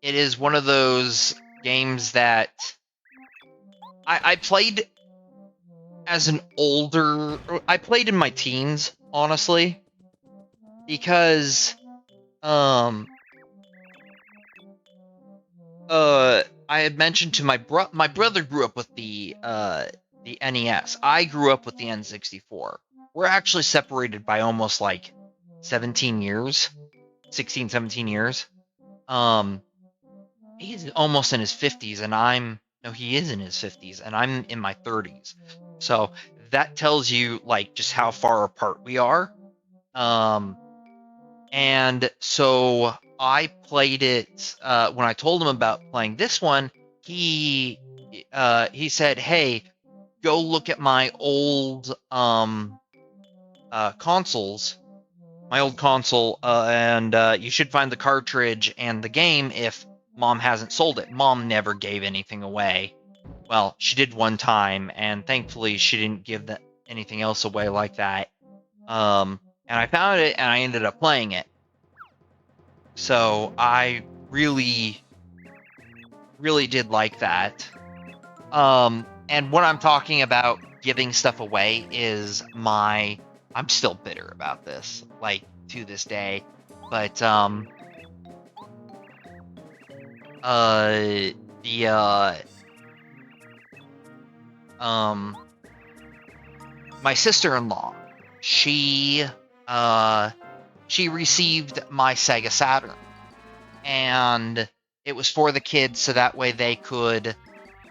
it is one of those games that I played as an older. I played in my teens, honestly, because I had mentioned to my brother grew up with the NES. I grew up with the N64. We're actually separated by almost like 17 years, 16, 17 years. He's almost in his 50s, and he is in his 50s, and I'm in my 30s. So that tells you like just how far apart we are. And so I played it when I told him about playing this one. He said, "Hey, go look at my old consoles, my old console, and you should find the cartridge and the game if Mom hasn't sold it." Mom never gave anything away. Well, she did one time, and thankfully she didn't give anything else away like that. And I found it, and I ended up playing it. So I really, really did like that. And what I'm talking about giving stuff away is I'm still bitter about this, like to this day. But my sister-in-law, she received my Sega Saturn, and it was for the kids so that way they could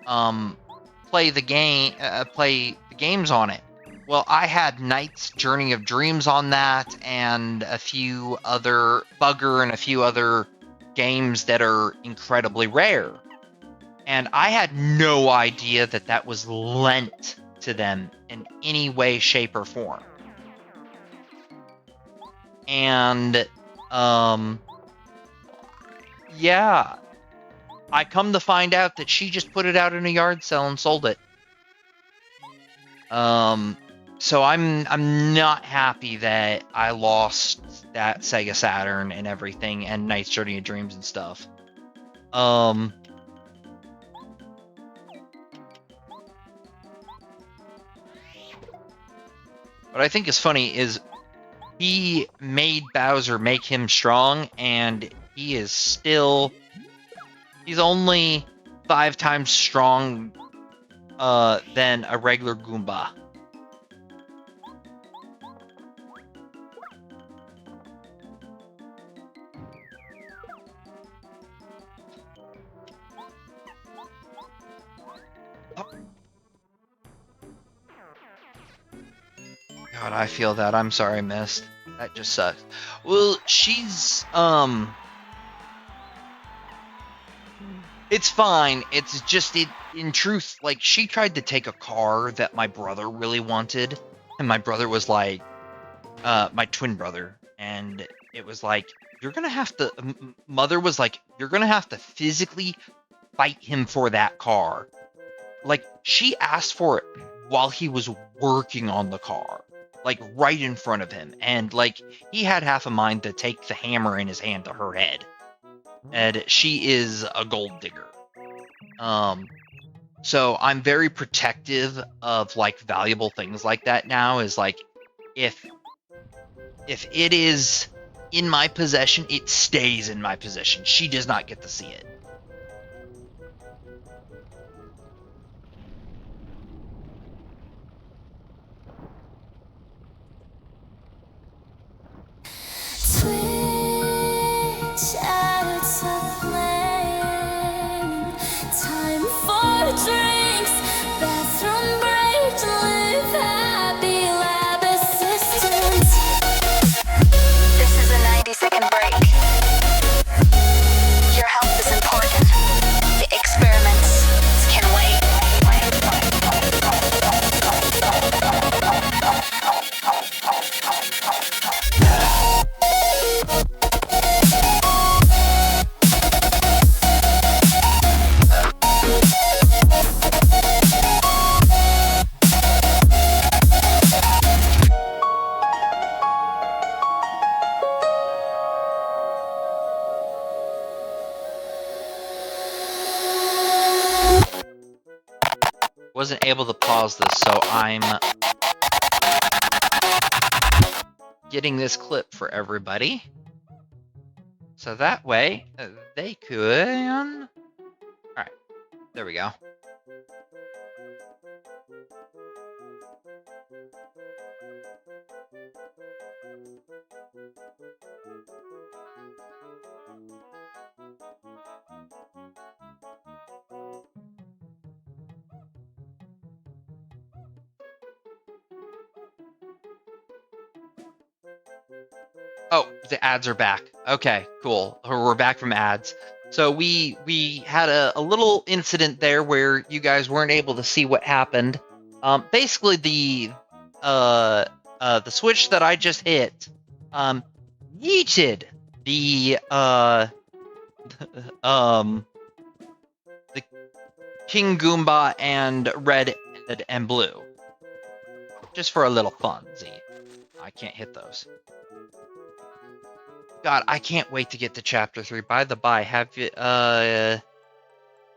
play the games on it. Well, I had Knight's Journey of Dreams on that, and a few other Bugger and a few other games that are incredibly rare. And I had no idea that that was lent to them in any way, shape, or form. And yeah, I come to find out that she just put it out in a yard sale and sold it. So I'm not happy that I lost that Sega Saturn and everything, and Knight's Journey of Dreams and stuff. What I think is funny is he made Bowser make him strong, and he's only 5 times strong than a regular Goomba. God, I feel that. I'm sorry, Mist. That just sucks. Well, she's, it's fine. It's just, in truth, like, she tried to take a car that my brother really wanted, and my brother was like, my twin brother, and it was like, you're gonna have to, Mother was like, you're gonna have to physically fight him for that car. Like, she asked for it while he was working on the car, like, right in front of him, and, like, he had half a mind to take the hammer in his hand to her head. And she is a gold digger. So I'm very protective of, like, valuable things like that now, is, like, if it is in my possession, it stays in my possession. She does not get to see it. This is a 90-second break. Your health is important. wasn't able to pause this, so I'm getting this clip for everybody. So that way, they could... Alright, there we go. Oh, the ads are back. Okay, cool. We're back from ads. So we had a little incident there where you guys weren't able to see what happened. Basically the switch that I just hit yeeted the the King Goomba and Red and Blue. Just for a little funzy. I can't hit those. God, I can't wait to get to chapter 3. By the by, have you gonna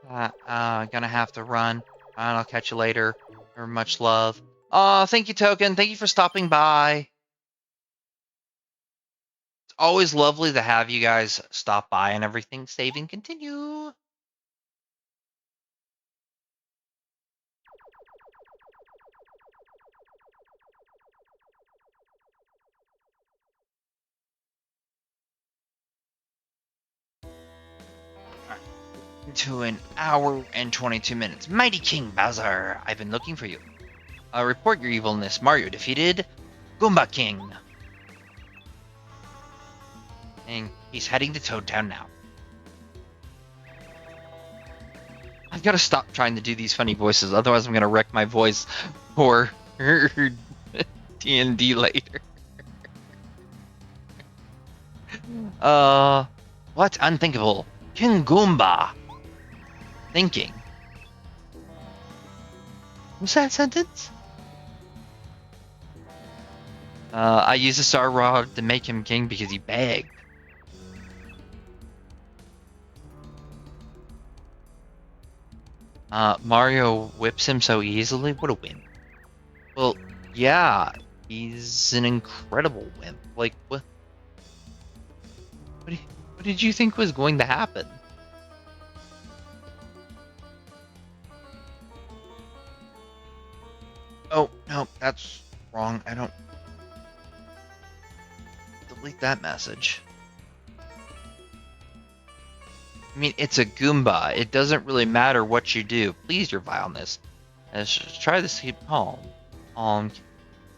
have to run. I'll catch you later. Very much love. Thank you, Token. Thank you for stopping by. It's always lovely to have you guys stop by and everything. Save and continue. To an hour and 22 minutes. Mighty King Bowser, I've been looking for you. Report your evilness. Mario defeated Goomba King. And he's heading to Toad Town now. I've got to stop trying to do these funny voices, otherwise I'm going to wreck my voice for D&D later. What? Unthinkable. King Goomba. Thinking. What's that sentence? I used a Star Rod to make him king because he begged. Mario whips him so easily? What a win. Well, yeah, he's an incredible wimp. Like, what did you think was going to happen? Oh, no, that's wrong. I don't... Delete that message. I mean, it's a Goomba. It doesn't really matter what you do. Please, your vileness. Let's try this. Calm.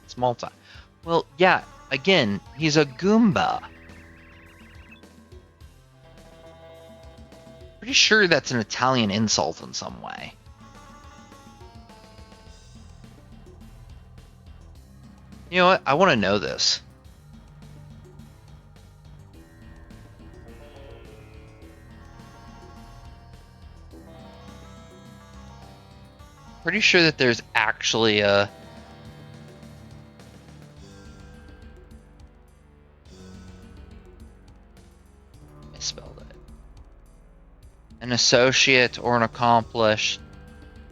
Small time. Well, yeah, again, he's a Goomba. Pretty sure that's an Italian insult in some way. You know what? I want to know this. Pretty sure that there's actually a... Misspelled it. An associate or an accomplice,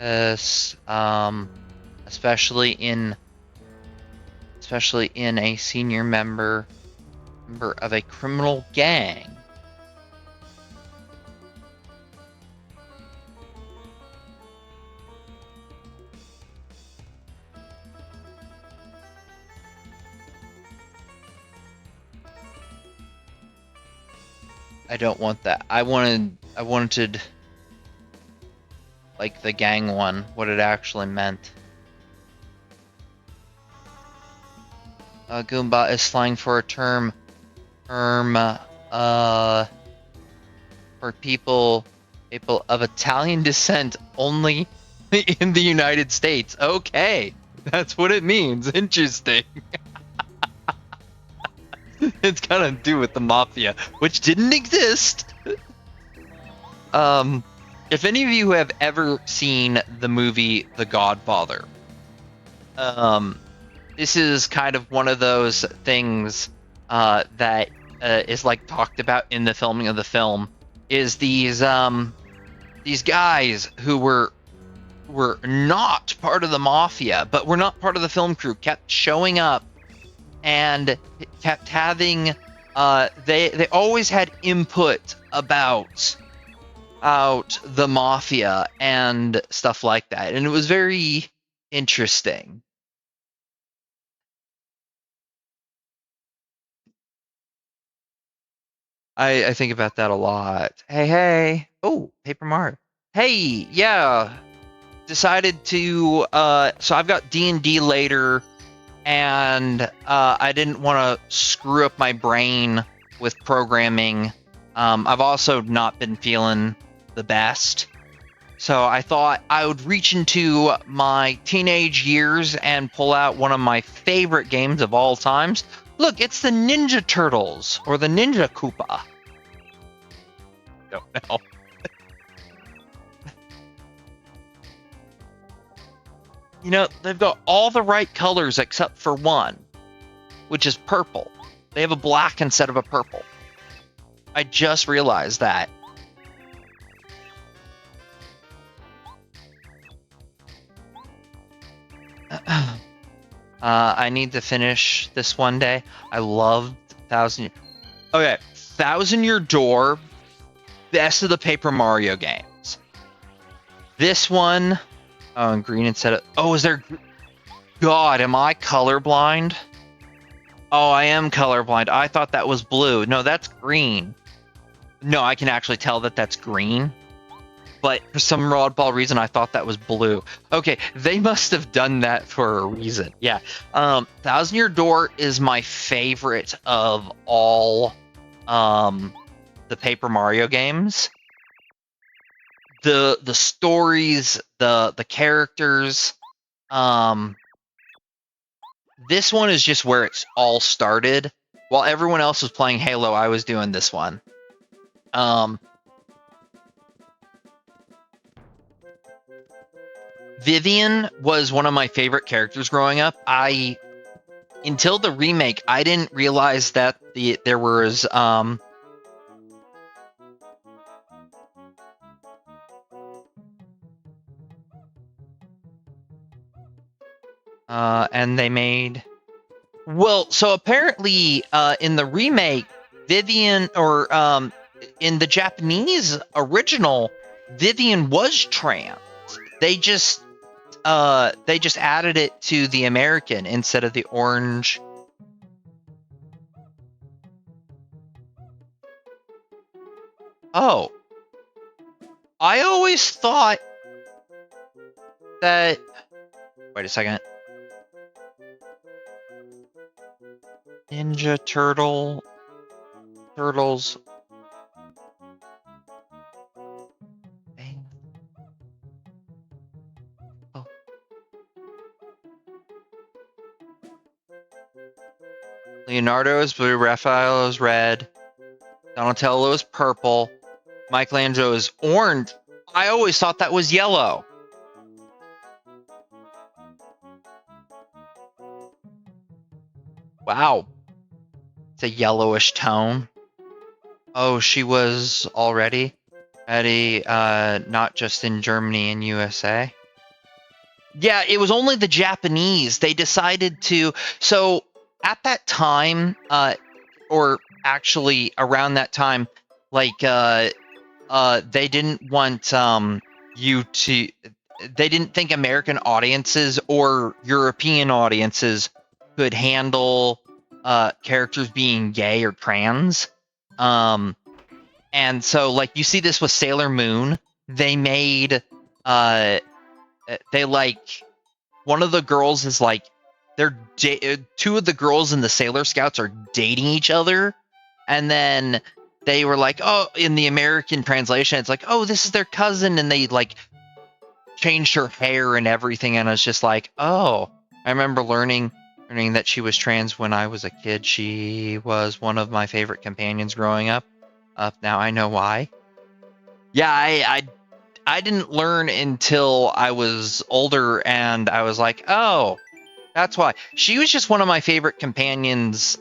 especially in a senior member of a criminal gang. I don't want that. I wanted like the gang one, what it actually meant. Goomba is slang for a term for people of Italian descent only in the United States. Okay, that's what it means. Interesting. It's got to do with the mafia, which didn't exist. If any of you have ever seen the movie The Godfather, this is kind of one of those things that is like talked about in the filming of the film. Is these guys who were were not part of the mafia, but were not part of the film crew, kept showing up and kept having they always had input about out the mafia and stuff like that, and it was very interesting. I think about that a lot. Hey. Oh, Paper Mario. Hey, yeah. Decided to so I've got D&D later, and I didn't want to screw up my brain with programming. I've also not been feeling the best. So I thought I would reach into my teenage years and pull out one of my favorite games of all times. Look, it's the Ninja Turtles, or the Ninja Koopa. Don't know. You know, they've got all the right colors except for one, which is purple. They have a black instead of a purple. I just realized that. I need to finish this one day. I loved Thousand Year Door, best of the Paper Mario games. This one, oh, green instead of, oh, is there, God, am I colorblind? Oh, I am colorblind. I thought that was blue. No, that's green. No, I can actually tell that that's green. But for some oddball reason, I thought that was blue. Okay, they must have done that for a reason. Yeah. Thousand Year Door is my favorite of all the Paper Mario games. The stories, the characters. This one is just where it's all started. While everyone else was playing Halo, I was doing this one. Vivian was one of my favorite characters growing up. Until the remake, I didn't realize that there was and they made, well, so apparently in the remake, Vivian, or in the Japanese original, Vivian was trans. They just added it to the American instead of the orange. Oh, I always thought that. Wait a second. Ninja Turtles. Oh. Leonardo is blue, Raphael is red, Donatello is purple, Michelangelo is orange. I always thought that was yellow. Wow. It's a yellowish tone. Oh, she was already not just in Germany and USA. Yeah, it was only the Japanese. They decided to. So at that time, or actually around that time, like they didn't want you to. They didn't think American audiences or European audiences could handle characters being gay or trans. And so, like, you see this with Sailor Moon. They made they like, one of the girls is like, two of the girls in the Sailor Scouts are dating each other, and then they were like, oh, in the American translation, it's like, oh, this is their cousin, and they like changed her hair and everything, and I was just like, oh, I remember learning that she was trans when I was a kid. She was one of my favorite companions growing up. Now I know why. Yeah, I didn't learn until I was older, and I was like, oh, that's why. She was just one of my favorite companions